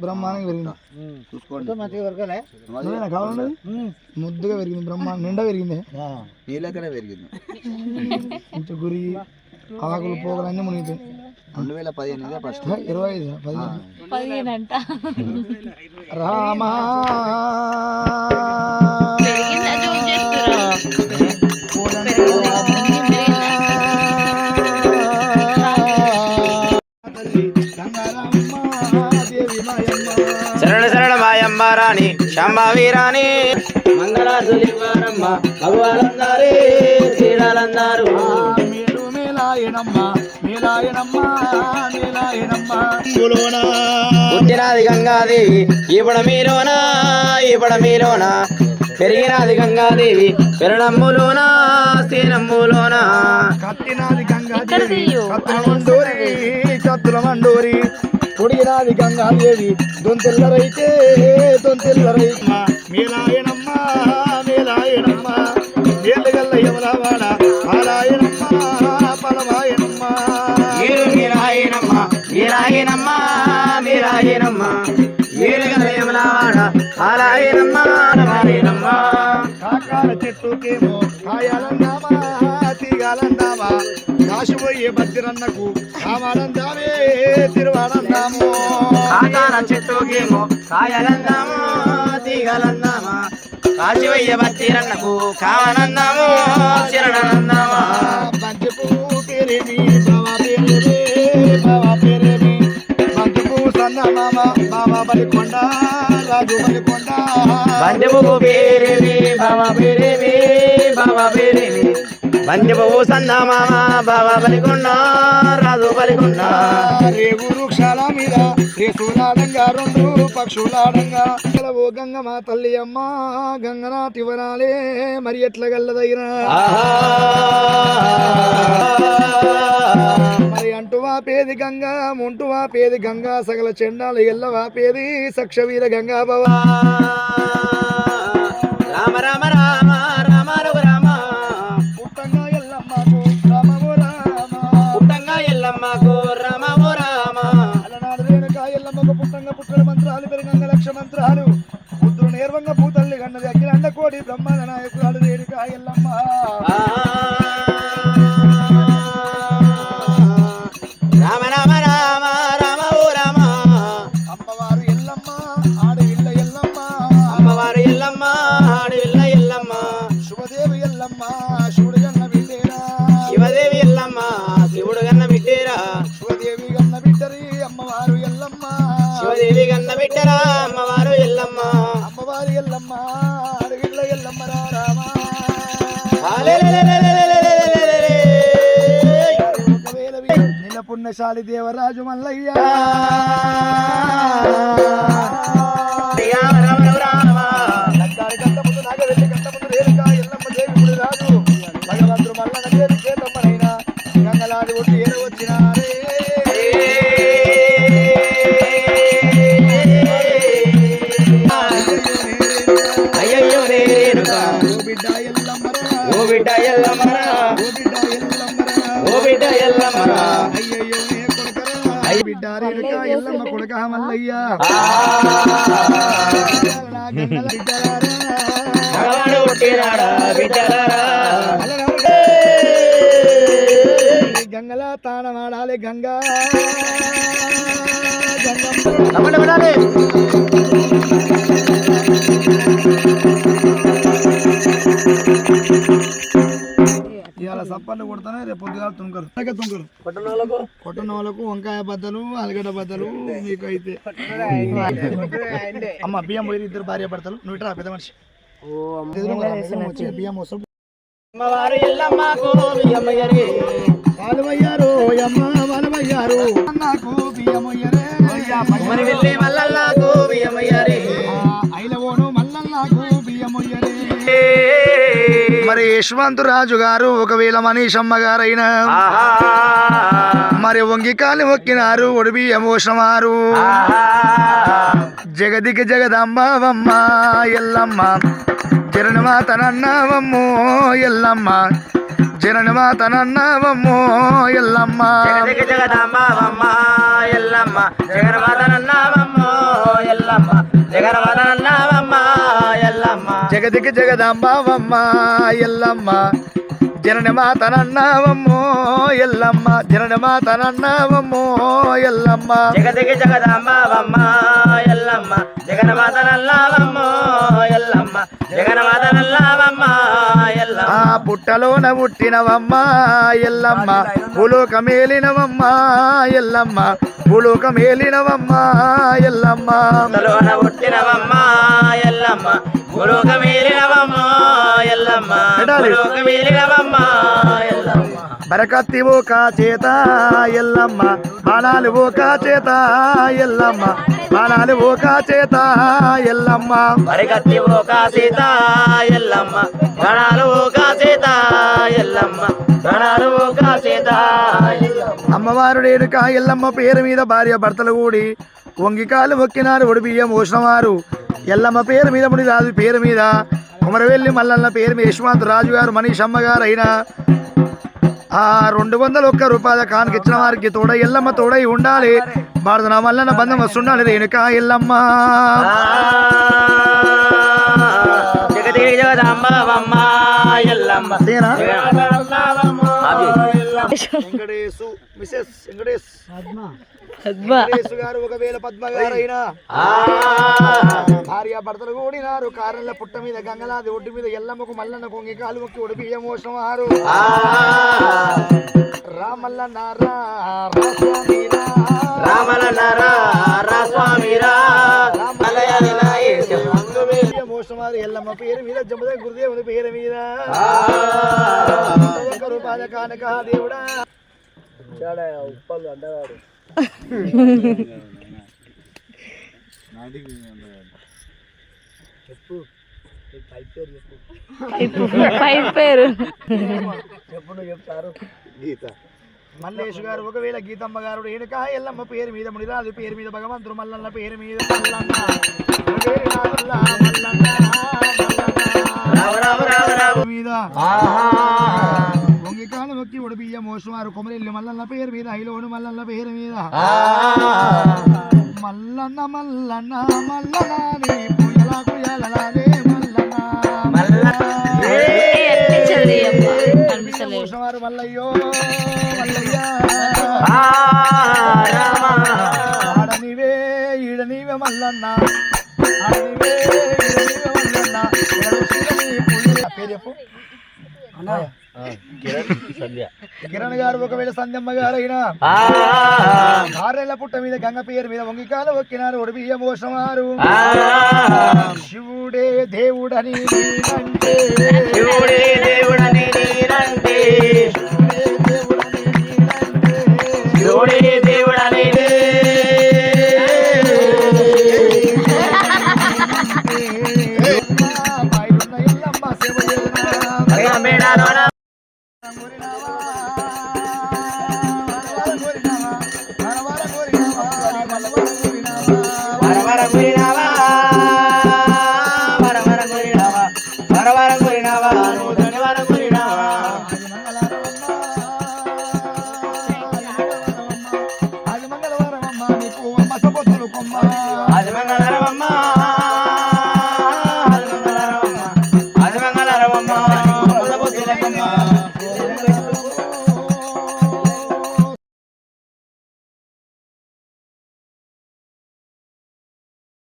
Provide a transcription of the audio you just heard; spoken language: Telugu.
బ్రహ్మాండంగా పెరిగింది. చూసుకోండి మంచిగా పెరగలే కావాలండి ముద్దుగా పెరిగింది. బ్రహ్మాండం నిండా పెరిగింది. నీళ్ళకనే పెరిగింది. ఇంత గురి ఆకులు పోగలు అన్నీ మునిగిపోయి 2015 ఫస్ట్ 15 అంట రామా శరణ శరణ మాయమ్మ రాణి శాంభవి రాణి మంగళాసులివారమ్మ భగవానందారే శ్రీరాలందారు పుట్టినాది గంగాదేవి ఈపడ మీలోన పెరిగినాది గంగాదేవి పెరణమ్ములోన శ్రీనమ్ములోన కట్టినాది గంగాదేవి కత్తుల మండోరి పొడిగినాది గంగాదేవి దొంతెల్లరైతే మేలాయనమ్మ మేలుగల్ల యమలవాడ పాలాయనమ్మ పలవాయనమ్మ మీరాయనమ్మ మేలుగల్ల యమలవాడ పాలాయనమ్మ కాకాల చెట్టుకేమో కాయాలందామా తీగాలందామా కాశిపోయే భద్రన్నకు కావాలందామే తిరువాలందాము కాకాల చెట్టుకేమో కాయాలందాము తీగాలందామా కాశిపోయే భద్రన్నకు కావాలందాము శరణనందామా బంతిపూ పేరేమి బావా పేరేమి బంతిపూ సన్న మామ బలికొండ రాజు బలికొండ బంతిపూ పేరేమి బావా పేరేమి బంతిపూ సన్న మామ బావా బలికొండ రాజు బలికొండ రేగు వృక్షాల మీద రేసులాడంగా రెండు పక్షులాడంగా ఓ గంగమ్మ తల్లి అమ్మ గంగనాటి వనాలే మరి ఎట్ల గల్లదైనా మరి అంటువా పేది గంగా ముంటువా పేది గంగా సగల చెండాలు ఎల్లవా పేది సక్షవీర గంగా భవా రామ రామ రామ రామ రామ పుట్టంగా ఎల్లమ్మకు రామో రామ పుట్టంగా ఎల్లమ్మకు రామ రామ అలనాడు రేణుకా ఎల్లమ్మకు పుట్టంగా పుట్టడ మంత్రాలు పెరుగంగ లక్ష మంత్రాలు పుత్రుడు నేర్వంగ పూతల్లి గన్నది అఖిలండ కోడి బ్రహ్మాండ నాయకురాలు రేణుకా ఎల్లమ్మ రామ రామ రామ రామ ఓ రామ అమ్మవారు ఎల్లమ్మ ఆడవిల్ల ఎల్లమ్మ అమ్మవారు ఎల్లమ్మ ఆడవిల్ల ఎల్లమ్మ శుభదేవి ఎల్లమ్మ శివుడు గన్న బిడ్డేరా శివదేవి ఎల్లమ్మ శివుడు గన్న బిడ్డేరా శివదేవి గన్న బిడ్డరి అమ్మవారు ఎల్లమ్మ శివదేవి గన్న బిడ్డరా అమ్మవారు ఎల్లమ్మ అమ్మవారు ఎల్లమ్మ ఆడవిల్ల ఎల్లమ్మ రామ నిన్న పుణ్యశాలి దేవరాజు మల్లయ్య లక్కాడి గంట ముందు నాగవెల్లి గంట ముందు రేణుకా ఎల్లమ్మ దేవి గుడి రాజు భగవంతుడు మల్లన్న దేవి చేతమ్మనైనా గంగలాది ఒట్టి ఏరు వచ్చినారే అయ్యయ్యో రేణుకా ఓ బిడ్డ ఎల్లమ్మరా ఓ బిడ్డ ఎల్లమ్మరా అయ్యయ్యో నే కొడుకరా అయ్య బిడ్డ రేణుకా ఎల్లమ్మ కొడుక మల్లయ్య నా గంగల బిడ్డలారా భగవాను పుట్టినాడా బిడ్డలారా గంగల తానమాడాలి గంగా ఇవాళ సప్పట్లు కొడతానే రేపు పొద్దుగా తుంకరు కొట్టన వాళ్ళకు వంకాయ బద్దలు ఆలుగడ్డ బద్దలు మీకు అయితే అమ్మ బియ్యం పోయి ఇద్దరు భార్య భర్తలు నువ్వు ఇట్రా పెద్ద మనిషి వచ్చి బియ్యం వస్తాం అమ్మవారు ఎల్లమ్మకు బియ్యమయ్యరే పాలువయ్యారు అమ్మ పాలువయ్యారు నాకు బియ్యమయ్యరే మరి వెళ్ళి మల్లల్లాకు బియ్యమయ్యరే ఐలవోను మల్లల్లాకు బియ్యమయ్యరే మరి యశ్వంతరాజు గారు ఒకవేళ మనీషమ్మ గారైనా మరి వంగికాలి మొక్కినారు ఒడిబి ఎమోషమారు జగదికి జగదంబావమ్మ ఎల్లమ్మ జననమాతనన్నావమ్మో ఎల్లమ్మ జననమాతనన్నావమ్మో ఎల్లమ్మ జగదంబావమ్మ ఎల్లమ్మ జగన్మాతనన్నావమ్మో ఎల్లమ్మ జగన్మాతనన్నావమ్మ ఎల్లమ్మ జగదికి జగదాంబావమ్మ ఎల్లమ్మ జనని మాతనన్నావమ్మో ఎల్లమ్మ జనని మాతనన్నావమ్మో ఎల్లమ్మ జగదికి జగదాంబావమ్మ ఎల్లమ్మ జగన్మాతనన్నావమ్మ ఎల్లమ్మ జగన్మాతనన్నావమ్మ ఎల్లమ్మ ఆ పుట్టలోన పుట్టినవమ్మ ఎల్లమ్మ భూలోకమేలినవమ్మ ఎల్లమ్మ భూలోకమేలినవమ్మ ఎల్లమ్మ తలోన పుట్టినవమ్మ ఎల్లమ్మ భూలోకమేలినవమ్మ ఎల్లమ్మ భూలోకమేలినవమ్మ ఎల్లమ్మ బరకత్తి ఓక చేత ఎల్లమ్మ బాణాలు ఓక చేత ఎల్లమ్మ బాణాలు ఓక చేత ఎల్లమ్మ పరిగత్తి ఓక సీత ఎల్లమ్మ గణాలు ఓక సీత ఎల్లమ్మ గణాలు ఓక సీత అమ్మవారు రేణుక ఎల్లమ్మ పేరు మీద భార్య భర్తలు కూడి వంగికాలు మొక్కినారు ఒడి బియ్యం పోసినవారు ఎల్లమ్మ పేరు మీద ముని రాజు పేరు మీద కుమరవెల్లి మల్లన్న పేరు మీద యశ్వంత్ రాజు గారు మనీషమ్మ గారు అయినా ఆ 201 రూపాయల కానుక ఇచ్చిన వారికి తోడై ఎల్లమ్మ తోడై ఉండాలి భారత మల్లన్న బంధం వస్తుండాలి రేణుక ఎల్లమ్మ జగతి జగదాంబవమ్మ ఎల్లమ్మ అంతేనా? అవి. వెంకటేశు మిసెస్ వెంకటేశు గారు ఒకవేళ పద్మ గారైనా భార్య భర్తలు కూడినారు కారంలో పుట్ట మీద గంగలాది ఒడ్డు మీద ఎల్లమ్మకు మల్లన్న కొంగి కాలు మొక్కి ఒడి బియ్యం మోసం వారు రామల్లన్న మోసం వారు ఎల్లమ్మ పేరు మీద జమ్మద గురుదేవుని పేరు మీద రూపాయల కానక దేవుడా ఉప్పలు అడ్డగాడు గీత మల్లేష్ గారు ఒకవేళ గీతమ్మ గారు ఏనుక ఎల్లమ్మ పేరు మీద మునిరాజు పేరు మీద భగవంతుడు మల్లన్న పేరు మీద వంగికాలు మొక్కి ఉడిపియ్య మోసవారు కొమరెల్లి మల్లన్న పేరు మీద ఐలోను మల్లన్న పేరు మీద మల్లన్న మల్లన్న మల్లనాని పుయలా కుయలలానే మల్లన్న మోసవారు మల్లయ్యో మల్లయ్య ఆడనివే ఈడనివే మల్లన్న ఆడనివే ఈడనివే మల్లన్న పేరు చెప్పు కిరణ్ గారు ఒకవేళ సంధ్యమ్మ గారు అయినా ఆరేళ్ల పుట్ట మీద గంగ పేరు మీద వంగికాలు ఒక్కినారు ఒడి బియ్యం పోసినవారు శివుడే దేవుడని శివుడే దేవుడని నేనంటే